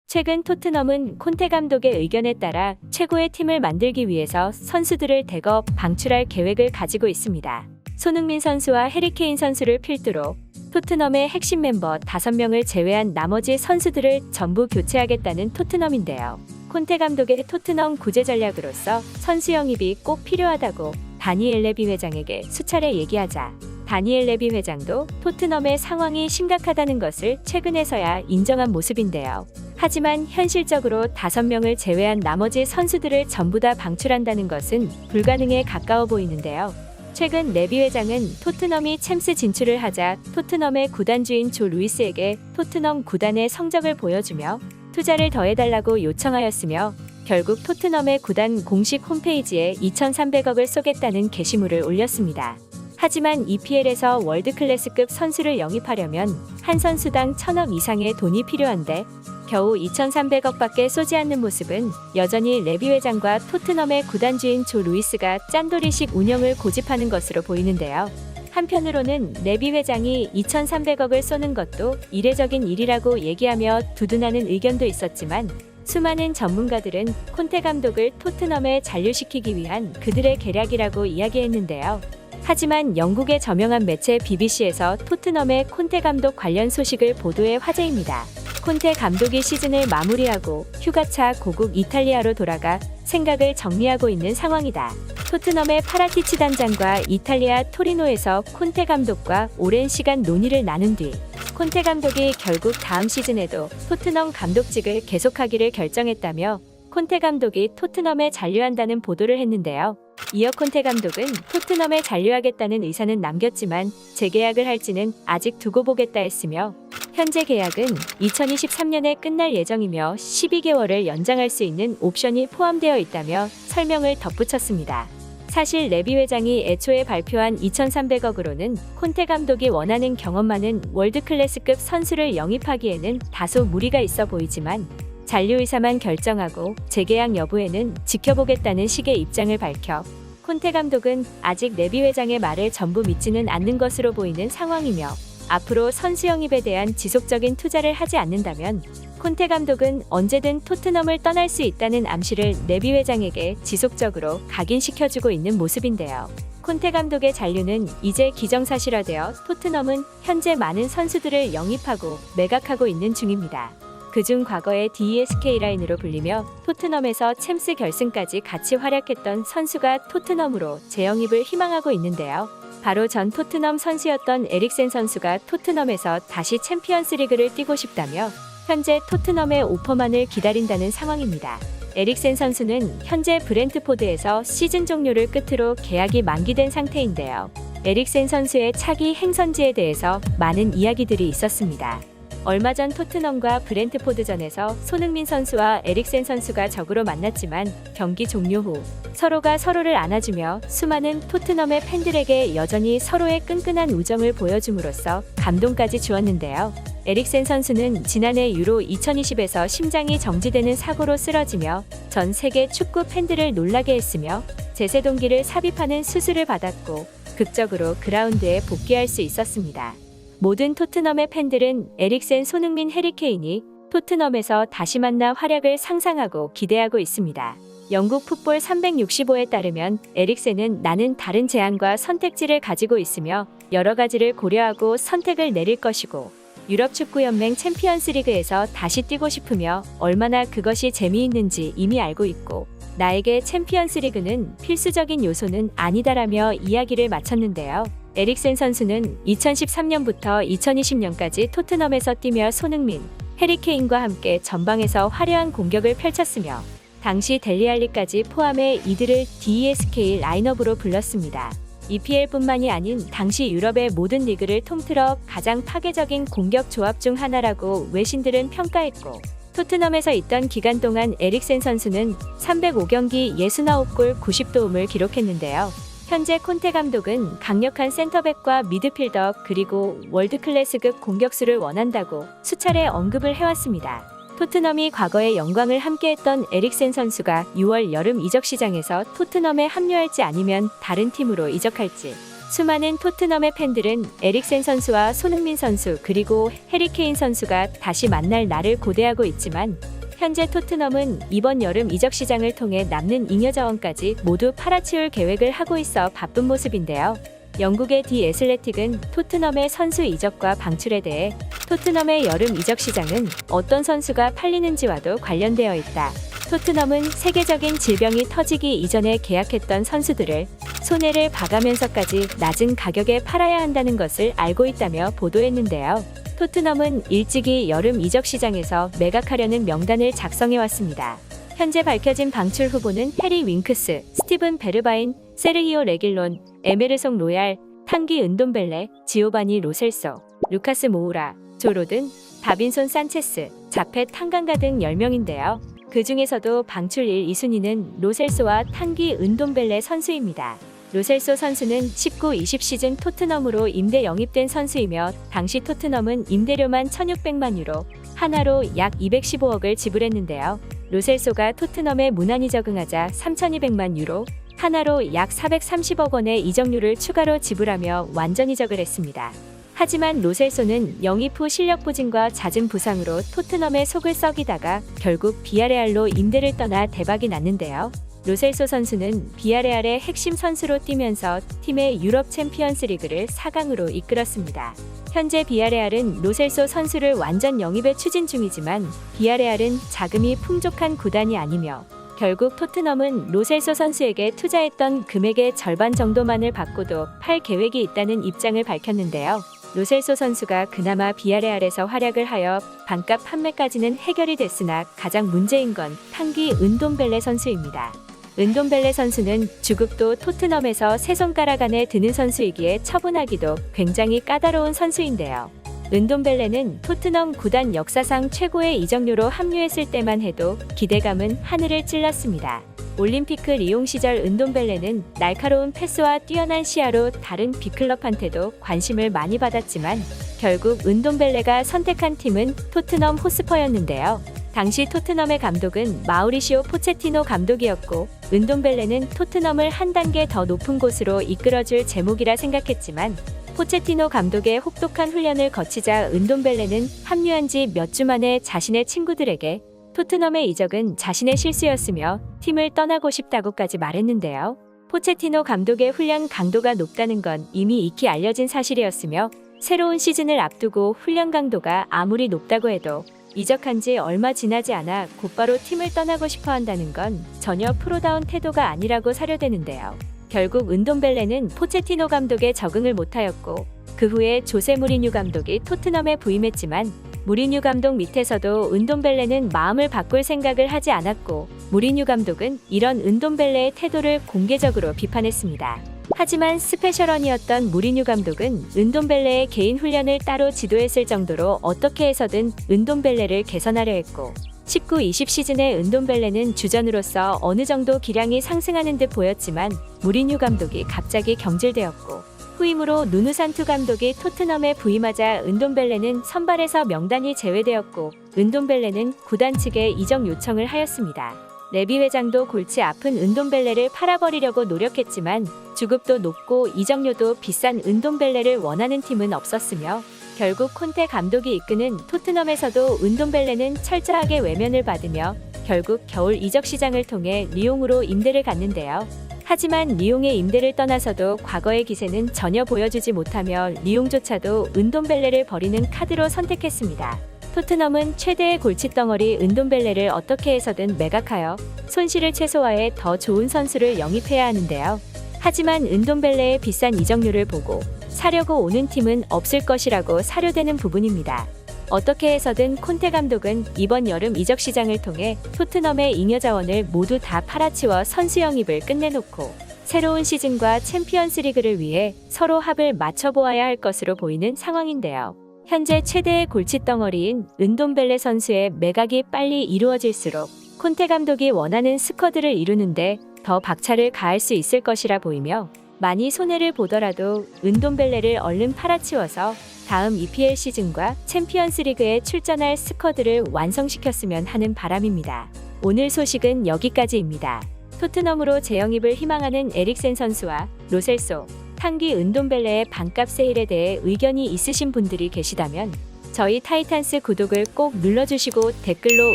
최근 토트넘은 콘테 감독의 의견에 따라 최고의 팀을 만들기 위해서 선수들을 대거 방출할 계획을 가지고 있습니다. 손흥민 선수와 해리케인 선수를 필두로 토트넘의 핵심 멤버 5명을 제외한 나머지 선수들을 전부 교체하겠다는 토트넘인데요. 콘테 감독의 토트넘 구제 전략으로서 선수 영입이 꼭 필요하다고 다니엘 레비 회장에게 수차례 얘기하자 다니엘 레비 회장도 토트넘의 상황이 심각하다는 것을 최근에서야 인정한 모습인데요. 하지만 현실적으로 5명을 제외한 나머지 선수들을 전부 다 방출한다는 것은 불가능에 가까워 보이는데요. 최근 레비 회장은 토트넘이 챔스 진출을 하자 토트넘의 구단주인 조 루이스에게 토트넘 구단의 성적을 보여주며 투자를 더해달라고 요청하였으며 결국 토트넘의 구단 공식 홈페이지에 2,300억을 쏘겠다는 게시물을 올렸습니다. 하지만 EPL에서 월드클래스급 선수를 영입하려면 한 선수당 1,000억 이상의 돈이 필요한데 겨우 2,300억밖에 쏘지 않는 모습은 여전히 레비 회장과 토트넘의 구단주인 조 루이스가 짠돌이식 운영을 고집하는 것으로 보이는데요. 한편으로는 레비 회장이 2,300억을 쏘는 것도 이례적인 일이라고 얘기하며 두둔하는 의견도 있었지만 수많은 전문가들은 콘테 감독을 토트넘에 잔류시키기 위한 그들의 계략이라고 이야기했는데요. 하지만 영국의 저명한 매체 BBC에서 토트넘의 콘테 감독 관련 소식을 보도해 화제입니다. 콘테 감독이 시즌을 마무리하고 휴가차 고국 이탈리아로 돌아가 생각을 정리하고 있는 상황이다. 토트넘의 파라티치 단장과 이탈리아 토리노에서 콘테 감독과 오랜 시간 논의를 나눈 뒤 콘테 감독이 결국 다음 시즌에도 토트넘 감독직을 계속하기를 결정했다며 콘테 감독이 토트넘에 잔류한다는 보도를 했는데요. 이어 콘테 감독은 토트넘에 잔류하겠다는 의사는 남겼지만 재계약을 할지는 아직 두고 보겠다 했으며 현재 계약은 2023년에 끝날 예정이며 12개월을 연장할 수 있는 옵션이 포함되어 있다며 설명을 덧붙였습니다. 사실 레비 회장이 애초에 발표한 2,300억으로는 콘테 감독이 원하는 경험 많은 월드클래스급 선수를 영입하기에는 다소 무리가 있어 보이지만 잔류 의사만 결정하고 재계약 여부에는 지켜보겠다는 식의 입장을 밝혀 콘테 감독은 아직 레비 회장의 말을 전부 믿지는 않는 것으로 보이는 상황이며 앞으로 선수 영입에 대한 지속적인 투자를 하지 않는다면 콘테 감독은 언제든 토트넘을 떠날 수 있다는 암시를 레비 회장에게 지속적으로 각인시켜주고 있는 모습인데요. 콘테 감독의 잔류는 이제 기정사실화되어 토트넘은 현재 많은 선수들을 영입하고 매각하고 있는 중입니다. 그중 과거의 DESK 라인으로 불리며 토트넘에서 챔스 결승까지 같이 활약했던 선수가 토트넘으로 재영입을 희망하고 있는데요. 바로 전 토트넘 선수였던 에릭센 선수가 토트넘에서 다시 챔피언스 리그를 뛰고 싶다며 현재 토트넘의 오퍼만을 기다린다는 상황입니다. 에릭센 선수는 현재 브렌트포드에서 시즌 종료를 끝으로 계약이 만기된 상태인데요. 에릭센 선수의 차기 행선지에 대해서 많은 이야기들이 있었습니다. 얼마 전 토트넘과 브렌트포드전에서 손흥민 선수와 에릭센 선수가 적으로 만났지만 경기 종료 후 서로가 서로를 안아주며 수많은 토트넘의 팬들에게 여전히 서로의 끈끈한 우정을 보여줌으로써 감동까지 주었는데요. 에릭센 선수는 지난해 유로 2020에서 심장이 정지되는 사고로 쓰러지며 전 세계 축구 팬들을 놀라게 했으며 제세동기를 삽입하는 수술을 받았고 극적으로 그라운드에 복귀할 수 있었습니다. 모든 토트넘의 팬들은 에릭센, 손흥민, 해리케인이 토트넘에서 다시 만나 활약을 상상하고 기대하고 있습니다. 영국 풋볼 365에 따르면 에릭센은 나는 다른 제안과 선택지를 가지고 있으며 여러 가지를 고려하고 선택을 내릴 것이고 유럽축구연맹 챔피언스리그에서 다시 뛰고 싶으며 얼마나 그것이 재미있는지 이미 알고 있고 나에게 챔피언스리그는 필수적인 요소는 아니다라며 이야기를 마쳤는데요. 에릭센 선수는 2013년부터 2020년까지 토트넘에서 뛰며 손흥민, 해리케인과 함께 전방에서 화려한 공격을 펼쳤으며 당시 델리알리까지 포함해 이들을 DESK 라인업으로 불렀습니다. EPL뿐만이 아닌 당시 유럽의 모든 리그를 통틀어 가장 파괴적인 공격 조합 중 하나라고 외신들은 평가했고 토트넘에서 있던 기간 동안 에릭센 선수는 305경기 69골 90도움을 기록했는데요. 현재 콘테 감독은 강력한 센터백과 미드필더 그리고 월드클래스급 공격수를 원한다고 수차례 언급을 해왔습니다. 토트넘이 과거에 영광을 함께했던 에릭센 선수가 6월 여름 이적 시장에서 토트넘에 합류할지 아니면 다른 팀으로 이적할지 수많은 토트넘의 팬들은 에릭센 선수와 손흥민 선수 그리고 해리케인 선수가 다시 만날 날을 고대하고 있지만 현재 토트넘은 이번 여름 이적 시장을 통해 남는 잉여 자원까지 모두 팔아치울 계획을 하고 있어 바쁜 모습인데요. 영국의 디 애슬레틱은 토트넘의 선수 이적과 방출에 대해 토트넘의 여름 이적 시장은 어떤 선수가 팔리는지와도 관련되어 있다. 토트넘은 세계적인 질병이 터지기 이전에 계약했던 선수들을 손해를 봐가면서까지 낮은 가격에 팔아야 한다는 것을 알고 있다며 보도했는데요. 토트넘은 일찍이 여름 이적 시장에서 매각하려는 명단을 작성해왔습니다. 현재 밝혀진 방출 후보는 해리 윙크스, 스티븐 베르바인, 세르히오 레길론, 에메르송 로얄, 탕기 은돔벨레, 지오바니 로셀소, 루카스 모우라, 조로든, 다빈손 산체스, 자펫 탕강가 등 10명인데요. 그 중에서도 방출 1, 2순위는 로셀소와 탕기 은돔벨레 선수입니다. 로셀소 선수는 19-20 시즌 토트넘으로 임대 영입된 선수이며 당시 토트넘은 임대료만 1,600만 유로, 하나로 약 215억을 지불했는데요. 로셀소가 토트넘에 무난히 적응하자 3,200만 유로, 하나로 약 430억 원의 이적료를 추가로 지불하며 완전 이적을 했습니다. 하지만 로셀소는 영입 후 실력 부진과 잦은 부상으로 토트넘의 속을 썩이다가 결국 비아레알로 임대를 떠나 대박이 났는데요. 로셀소 선수는 비아레알의 핵심 선수로 뛰면서 팀의 유럽 챔피언스 리그를 4강으로 이끌었습니다. 현재 비아레알은 로셀소 선수를 완전 영입에 추진 중이지만 비아레알은 자금이 풍족한 구단이 아니며 결국 토트넘은 로셀소 선수에게 투자했던 금액의 절반 정도만을 받고도 팔 계획이 있다는 입장을 밝혔는데요. 로셀소 선수가 그나마 비아레알에서 활약을 하여 반값 판매까지는 해결이 됐으나 가장 문제인 건 탕기 은돔벨레 선수입니다. 은돔벨레 선수는 주급도 토트넘에서 세 손가락 안에 드는 선수이기에 처분하기도 굉장히 까다로운 선수인데요. 은돔벨레는 토트넘 구단 역사상 최고의 이적료로 합류했을 때만 해도 기대감은 하늘을 찔렀습니다. 올림피크 리옹 시절 은돔벨레는 날카로운 패스와 뛰어난 시야로 다른 빅클럽한테도 관심을 많이 받았지만 결국 은돔벨레가 선택한 팀은 토트넘 호스퍼였는데요. 당시 토트넘의 감독은 마우리시오 포체티노 감독이었고 은돔벨레는 토트넘을 한 단계 더 높은 곳으로 이끌어줄 제목이라 생각했지만 포체티노 감독의 혹독한 훈련을 거치자 은돔벨레는 합류한 지 몇 주 만에 자신의 친구들에게 토트넘의 이적은 자신의 실수였으며 팀을 떠나고 싶다고까지 말했는데요. 포체티노 감독의 훈련 강도가 높다는 건 이미 익히 알려진 사실이었으며 새로운 시즌을 앞두고 훈련 강도가 아무리 높다고 해도 이적한 지 얼마 지나지 않아 곧바로 팀을 떠나고 싶어 한다는 건 전혀 프로다운 태도가 아니라고 사료되는데요. 결국 은돔벨레는 포체티노 감독에 적응을 못하였고 그 후에 조세 무리뉴 감독이 토트넘에 부임했지만 무리뉴 감독 밑에서도 은돔벨레는 마음을 바꿀 생각을 하지 않았고 무리뉴 감독은 이런 은돔벨레의 태도를 공개적으로 비판했습니다. 하지만 스페셜원이었던 무리뉴 감독은 은돔벨레의 개인 훈련을 따로 지도했을 정도로 어떻게 해서든 은돔벨레를 개선하려 했고 19-20 시즌에 은돔벨레는 주전으로서 어느 정도 기량이 상승하는 듯 보였지만 무리뉴 감독이 갑자기 경질되었고 후임으로 누누 산투 감독이 토트넘에 부임하자 은돔벨레는 선발에서 명단이 제외되었고 은돔벨레는 구단 측에 이적 요청을 하였습니다. 레비 회장도 골치 아픈 은돔벨레를 팔아버리려고 노력했지만 주급도 높고 이적료도 비싼 은돔벨레를 원하는 팀은 없었으며 결국 콘테 감독이 이끄는 토트넘에서도 은돔벨레는 철저하게 외면을 받으며 결국 겨울 이적 시장을 통해 리옹으로 임대를 갔는데요. 하지만 리옹의 임대를 떠나서도 과거의 기세는 전혀 보여주지 못하며 리옹조차도 은돔벨레를 버리는 카드로 선택했습니다. 토트넘은 최대의 골칫덩어리 은돔벨레를 어떻게 해서든 매각하여 손실을 최소화해 더 좋은 선수를 영입해야 하는데요. 하지만 은돔벨레의 비싼 이적료를 보고 사려고 오는 팀은 없을 것이라고 사료되는 부분입니다. 어떻게 해서든 콘테 감독은 이번 여름 이적 시장을 통해 토트넘의 잉여 자원을 모두 다 팔아치워 선수 영입을 끝내놓고 새로운 시즌과 챔피언스 리그를 위해 서로 합을 맞춰보아야 할 것으로 보이는 상황인데요. 현재 최대의 골칫덩어리인 은돔벨레 선수의 매각이 빨리 이루어질수록 콘테 감독이 원하는 스쿼드를 이루는데 더 박차를 가할 수 있을 것이라 보이며 많이 손해를 보더라도 은돔벨레를 얼른 팔아치워서 다음 EPL 시즌과 챔피언스 리그에 출전할 스쿼드를 완성시켰으면 하는 바람입니다. 오늘 소식은 여기까지입니다. 토트넘으로 재영입을 희망하는 에릭센 선수와 로셀소, 탕기 은돔벨레의 반값 세일에 대해 의견이 있으신 분들이 계시다면 저희 타이탄스 구독을 꼭 눌러주시고 댓글로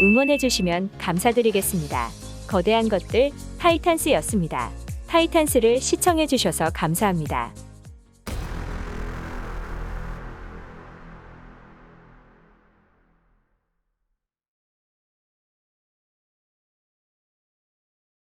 응원해주시면 감사드리겠습니다. 거대한 것들 타이탄스였습니다. 타이탄스를 시청해주셔서 감사합니다.